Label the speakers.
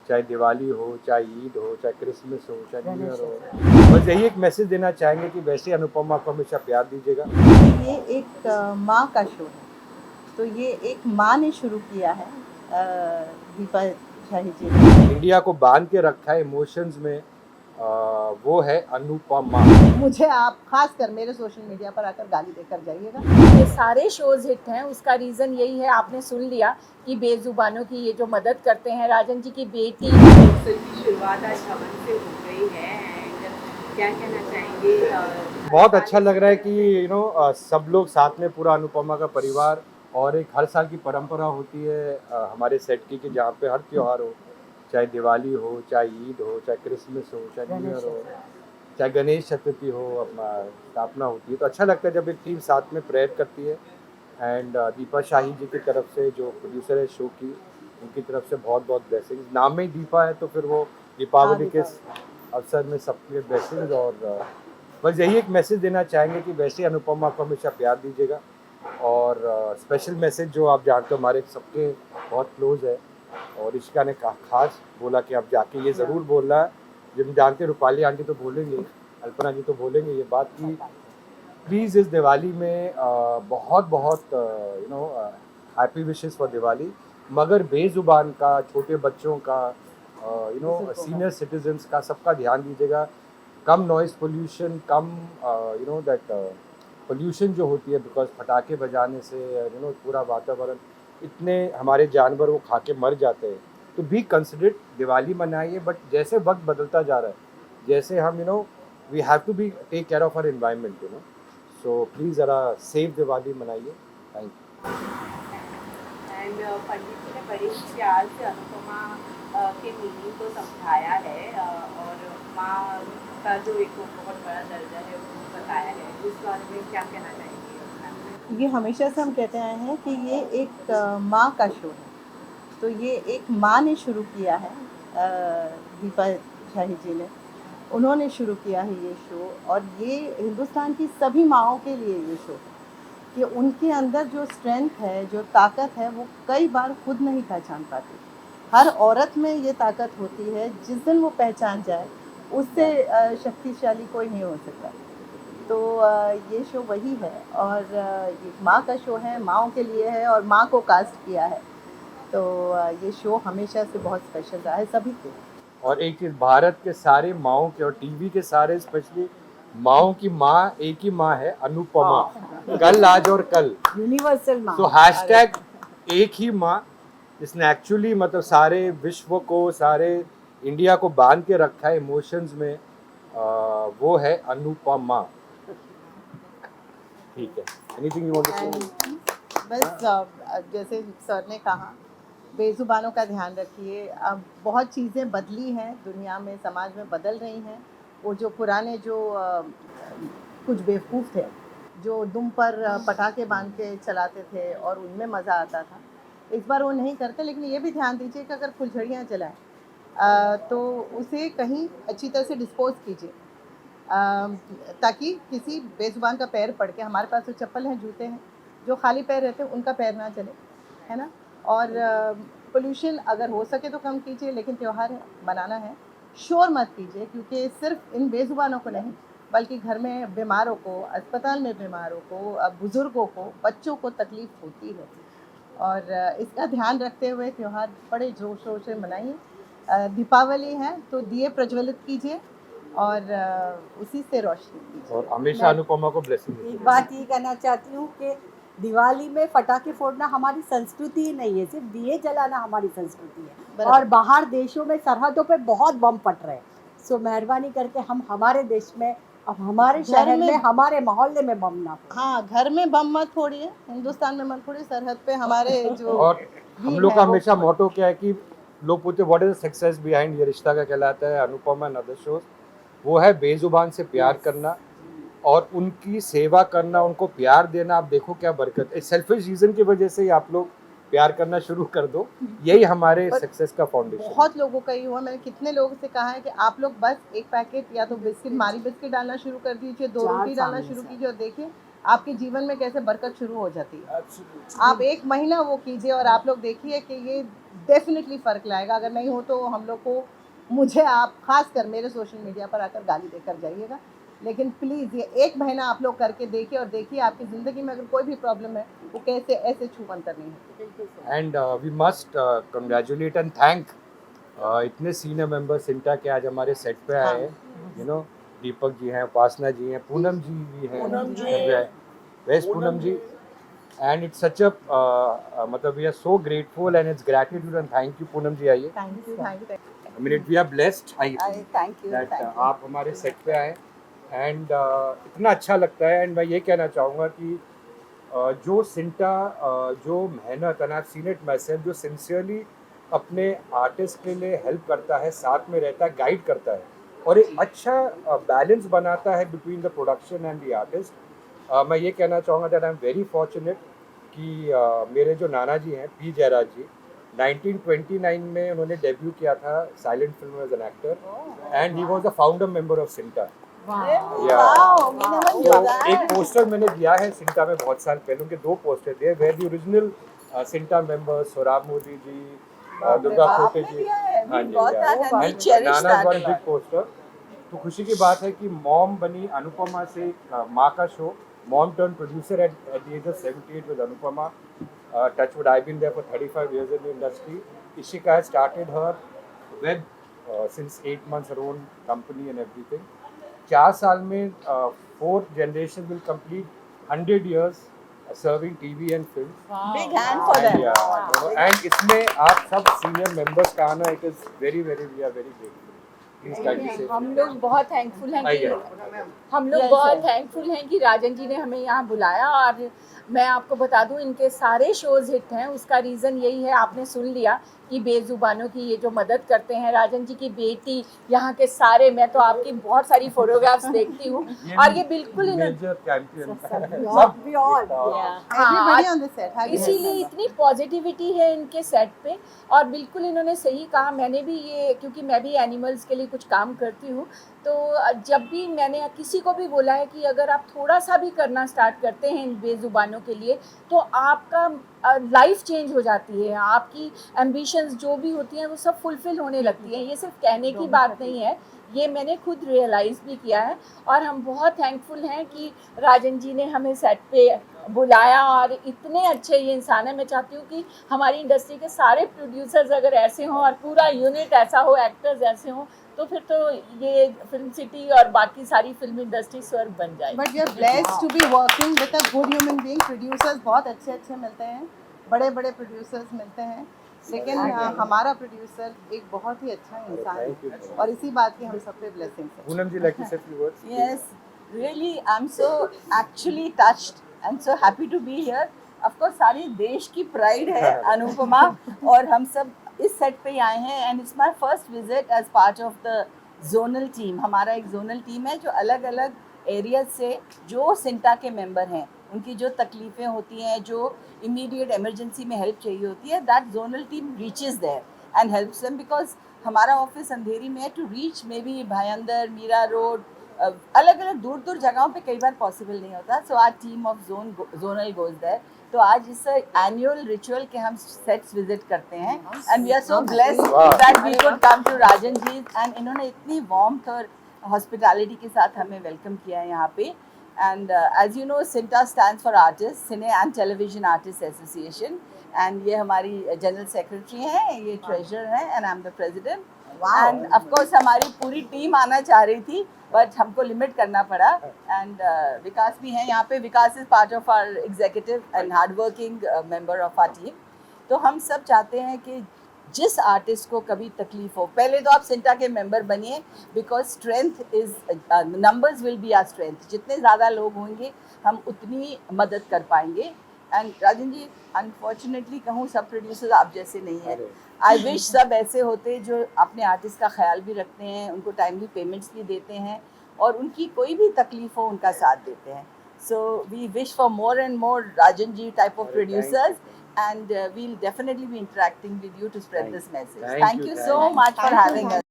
Speaker 1: चाहे दिवाली हो, चाहे ईद हो, चाहे क्रिसमस हो, चाहे न्यू ईयर हो। बस यही एक मैसेज देना चाहेंगे कि वैसे अनुपमा को हमेशा प्यार दीजिएगा।
Speaker 2: ये एक माँ का शो है, तो ये एक माँ ने शुरू किया है, दीपा शाही जी ने।
Speaker 1: इंडिया को बांध के रखा है इमोशंस में, वो है अनुपमा।
Speaker 2: मुझे आप खासकर मेरे सोशल मीडिया पर आकर गाली देकर जाइएगा।
Speaker 3: ये सारे शोज हिट हैं, उसका रीज़न यही है, आपने सुन लिया कि बेजुबानों की ये जो मदद करते हैं, राजन जी की बेटी।
Speaker 4: फिल्म की शुरुआत आज हवन से हो गई है एंड क्या कहना चाहेंगे?
Speaker 1: बहुत अच्छा लग रहा है कि सब लोग साथ में, पूरा अनुपमा का परिवार। और एक हर साल की परंपरा होती है हमारे सेट की कि जहाँ पे हर त्योहार हो, चाहे दिवाली हो, चाहे ईद हो, चाहे क्रिसमस हो, चाहे न्यू ईयर हो, चाहे गणेश चतुर्थी हो, अपना स्थापना होती है, तो अच्छा लगता है जब एक टीम साथ में प्रेयर करती है। एंड दीपा शाही जी की तरफ से, जो प्रोड्यूसर है शो की, उनकी तरफ से बहुत बहुत ब्लेसिंग्स। नाम में ही दीपा है तो फिर वो दीपावली के अवसर में सबके ब्लेसिंग्स। और बस यही एक मैसेज देना चाहेंगे कि वैसे अनुपमा को हमेशा प्यार दीजिएगा। और स्पेशल मैसेज जो आप जानते हो हमारे सबके बहुत क्लोज है, और इशिका ने खास बोला कि आप जाके ये ज़रूर बोलना है। जब जानते रूपाली आंटी तो बोलेंगे, अल्पना जी तो बोलेंगे ये बात कि प्लीज़ इस दिवाली में बहुत बहुत हैप्पी विशेस फॉर दिवाली, मगर बेजुबान का, छोटे बच्चों का, सीनियर सिटीजन्स का, सबका ध्यान दीजिएगा। कम नॉइज़ पोल्यूशन, कम दैट पोल्यूशन जो होती है, बिकॉज पटाखे बजाने से पूरा वातावरण, इतने हमारे जानवर वो खा के मर जाते हैं। तो बी कंसिडरेट, दिवाली मनाइए, बट जैसे वक्त बदलता जा रहा है, जैसे हम we have to be take care of our environment, so please ज़रा सेफ दिवाली मनाइए। Thank you.
Speaker 4: And Pandit ji ने बड़े ही प्यार से अनुपमा के मीनिंग को समझाया है और माँ का जो एक बहुत बड़ा दर्जा है वो बताया है। उस बारे में क्या कहना चाहेंगे?
Speaker 2: ये हमेशा से हम कहते आए हैं कि ये एक माँ का शो है, तो ये एक माँ ने शुरू किया है, दीपा शाही जी ने। उन्होंने शुरू किया है ये शो, और ये हिंदुस्तान की सभी माँओं के लिए ये शो है कि उनके अंदर जो स्ट्रेंथ है, जो ताकत है, वो कई बार खुद नहीं पहचान पाती। हर औरत में ये ताकत होती है, जिस दिन वो पहचान जाए उससे शक्तिशाली कोई नहीं हो सकता। तो ये शो वही है, और ये माँ का शो है, माँओं के लिए है, और माँ को कास्ट किया है। तो ये शो हमेशा से बहुत स्पेशल रहा है सभी के।
Speaker 1: और एक चीज़, भारत के सारे माँओं के और टीवी के सारे स्पेशली माँओं की माँ एक ही माँ है, अनुपमा। कल, आज और कल,
Speaker 2: यूनिवर्सल माँ।
Speaker 1: तो हैशटैग एक ही माँ, जिसने एक्चुअली मतलब सारे विश्व को, सारे इंडिया को बांध के रखा है इमोशंस में, वो है अनुपमा। ठीक है, एनीथिंग यू वांट टू से?
Speaker 2: बस जैसे सर ने कहा, बेजुबानों का ध्यान रखिए। अब बहुत चीज़ें बदली हैं, दुनिया में, समाज में बदल रही हैं। वो जो पुराने जो कुछ बेवकूफ़ थे, जो दुम पर पटाखे बांध के चलाते थे और उनमें मज़ा आता था, इस बार वो नहीं करते। लेकिन ये भी ध्यान दीजिए कि अगर फुलझड़ियाँ जलाएं तो उसे कहीं अच्छी तरह से डिस्पोज कीजिए, ताकि किसी बेजुबान का पैर पड़ के, हमारे पास तो चप्पल हैं, जूते हैं, जो खाली पैर रहते हैं उनका पैर ना चले, है ना। और पोल्यूशन अगर हो सके तो कम कीजिए, लेकिन त्यौहार है, मनाना है। शोर मत कीजिए, क्योंकि सिर्फ इन बेजुबानों को नहीं, बल्कि घर में बीमारों को, अस्पताल में बीमारों को, बुज़ुर्गों को, बच्चों को तकलीफ़ होती है। और इसका ध्यान रखते हुए त्यौहार बड़े जोर शोर से मनाइए। दीपावली है तो दिए प्रज्वलित कीजिए और उसी से रोशनी कीजिए।
Speaker 1: और हमेशा अनुपमा को ब्लेसिंग
Speaker 5: एक बात ये कहना चाहती हूँ कि दिवाली में पटाखे फोड़ना हमारी संस्कृति ही नहीं है, सिर्फ दिए जलाना हमारी संस्कृति है। और बाहर देशों में सरहदों पे बहुत बम फट रहे हैं। सो मेहरबानी करके हम हमारे देश में, अब हमारे शहर में, हमारे मोहल्ले में बम ना फोड़ें।
Speaker 2: हाँ, घर में बम मत फोड़िए, हिंदुस्तान में मत फोड़िए, सरहद पे हमारे जो
Speaker 1: और हम लोग का हमेशा मोटो क्या है कि लोग पूछते what is the success behind ये रिश्ता का कहलाता है, अनुपमा एंड अदर शोज, वो है बेजुबान से प्यार करना और उनकी सेवा करना, उनको प्यार देना। आप देखो क्या बरकत है, सेल्फिश रीजन की वजह से ही आप लोग प्यार करना शुरू कर दो, यही हमारे सक्सेस का फाउंडेशन।
Speaker 2: बहुत लोगों का ही हुआ, मैंने कितने लोगों से कहा है कि आप लोग बस एक पैकेट या तो बिस्किट, मारी बिस्किट डालना शुरू कर दीजिए, 2 रोटी डालना शुरू कीजिए, और देखिए आपके जीवन में कैसे बरकत शुरू हो जाती है। आप 1 महीना वो कीजिए और आप लोग देखिए कि ये डेफिनेटली फ़र्क लाएगा। अगर नहीं हो तो हम लोग को, मुझे आप ख़ासकर मेरे सोशल मीडिया पर आकर गाली देकर जाइएगा, लेकिन प्लीज़ ये 1 महीना आप लोग करके देखिए और देखिए आपकी ज़िंदगी में अगर कोई भी प्रॉब्लम है वो कैसे ऐसे छूमंतर नहीं है।
Speaker 1: And we must congratulate and thank इतने सीनियर मेंबर सिंटा के आज हमारे सेट पे आए हैं। यू नो, दीपक जी हैं, उपासना जी हैं, पूनम जी भी हैं, west Poonam ji, and it's such a मतलब we are so grateful and it's gratitude and thank you Poonam ji. आइए,
Speaker 2: thank you.
Speaker 1: I mean we are blessed
Speaker 2: thank you
Speaker 1: that आप हमारे सेट पे आए एंड इतना अच्छा लगता है। एंड मैं ये कहना चाहूँगा कि जो सिंटा जो मेहनत, and I have seen it my self, जो सिंसियरली अपने आर्टिस्ट के लिए हेल्प करता है, साथ में रहता है, गाइड करता है और एक अच्छा बैलेंस बनाता है between the production and the artist. मैं ये कहना चाहूँगा that I am very fortunate कि मेरे जो नाना जी हैं पी जयराज जी, 1929 में उन्होंने डेब्यू किया था साइलेंट फिल्म में as an actor and he was the founder member of CINTAA. तो एक पोस्टर मैंने दिया है सिंटा में बहुत साल पहले, उनके 2 पोस्टर दिए where the original CINTAA members Sohrab Modi ji, Durga Khote ji, हाँ जी, नाना वन बिग पोस्टर। तो खुशी की बात है कि मॉम बनी अनुपमा से माँ का show, mom turn producer at the age of 78 with Anupamaa. Touchwood, I've been there for 35 years in the industry. Ishika has started her web since 8 months, her own company and everything. 4 साल में 4th generation will complete 100 years serving TV and film.
Speaker 2: Big hand for them.
Speaker 1: And इसमें आप सब senior members का आना, it is very we are very grateful. Please kindly say.
Speaker 3: हम लोग बहुत थैंकफुल हैं
Speaker 1: आइए।
Speaker 3: कि राजन जी ने हमें यहाँ बुलाया। और मैं आपको बता दूं, इनके सारे शोज़ हिट हैं। उसका रीज़न यही है, आपने सुन लिया कि बेजुबानों की ये जो मदद करते हैं, राजन जी की बेटी, यहाँ के सारे, मैं तो आपकी बहुत सारी फोटोग्राफ्स देखती हूँ और ये बिल्कुल
Speaker 1: major champion
Speaker 2: Everybody on the set.
Speaker 3: इसीलिए इतनी पॉजिटिविटी है इनके सेट पे। और बिल्कुल इन्होंने सही कहा, मैंने भी ये, क्योंकि मैं भी एनिमल्स के लिए कुछ काम करती हूँ, तो जब भी मैंने किसी को भी बोला है कि अगर आप थोड़ा सा भी करना स्टार्ट करते हैं इन बेजुबानों के लिए तो आपका लाइफ चेंज हो जाती है, आपकी एम्बिशंस जो भी होती हैं वो सब फुलफिल होने लगती हैं। ये सिर्फ कहने की बात नहीं है, ये मैंने खुद रियलाइज़ भी किया है। और हम बहुत थैंकफुल हैं कि राजन जी ने हमें सेट पे बुलाया और इतने अच्छे ये इंसान है। मैं चाहती हूँ कि हमारी इंडस्ट्री के सारे प्रोड्यूसर्स अगर ऐसे हों और पूरा यूनिट ऐसा हो, एक्टर्स ऐसे हों, तो फिर तो ये फिल्म सिटी और बाकी सारी फिल्म इंडस्ट्री स्वर्ग बन जाए।
Speaker 2: But we are blessed to be working with a good human being. Producers बहुत अच्छे मिलते हैं, बड़े प्रोड्यूसर्स मिलते हैं, लेकिन हमारा प्रोड्यूसर एक बहुत ही अच्छा इंसान है और इसी बात की हम सब पे ब्लेसिंग्स है।
Speaker 1: पूनम जी, like to say a few words?
Speaker 6: Yes, really, I'm so actually touched and so happy to be here. Of course, सारे देश की प्राइड है अनुपमा, और हम सब इस सेट पे आए हैं and it's my first visit as part of the zonal team. हमारा एक जोनल टीम है जो अलग अलग एरियाज से जो सिंटा के मेंबर हैं, उनकी जो तकलीफ़ें होती हैं, जो इमीडिएट इमरजेंसी में हेल्प चाहिए होती है, that zonal team reaches there and helps them, because हमारा ऑफिस अंधेरी में है। To reach maybe Bhayandar, Mira road, अलग अलग दूर दूर जगहों पे कई बार पॉसिबल नहीं होता। So our team of zonal goes there. तो आज इस एनुअल रिचुअल के हम सेट्स विजिट करते हैं and we are so blessed that we could come to Rajan ji, and इन्होंने इतनी वार्मथ और हॉस्पिटैलिटी के साथ हमें वेलकम किया है यहाँ पे। And as you know, CINTAA stands for artist, cine and television artist association, and ये हमारी जनरल सेक्रेटरी हैं, ये ट्रेजरर हैं, and I am the president. And of course हमारी पूरी टीम आना चाह रही थी बट हमको लिमिट करना पड़ा। एंड विकास भी हैं यहाँ पे। Vikas is part of our executive and hard working member of our team. तो हम सब चाहते हैं कि जिस आर्टिस्ट को कभी तकलीफ हो, पहले तो आप सिंटा के मेंबर बनिए, because strength is numbers will be our strength. जितने ज़्यादा लोग होंगे हम उतनी मदद कर पाएंगे। एंड राजन जी, अनफॉर्चुनेटली कहूँ, सब प्रोड्यूसर्स आप जैसे नहीं हैं। आई विश सब ऐसे होते जो अपने आर्टिस्ट का ख्याल भी रखते हैं, उनको टाइमली पेमेंट्स भी देते हैं और उनकी कोई भी तकलीफ हो उनका साथ देते हैं। So we wish for more and more Rajan ji type of producers, and we'll definitely be interacting with you to spread this message. Thank you so much for having us.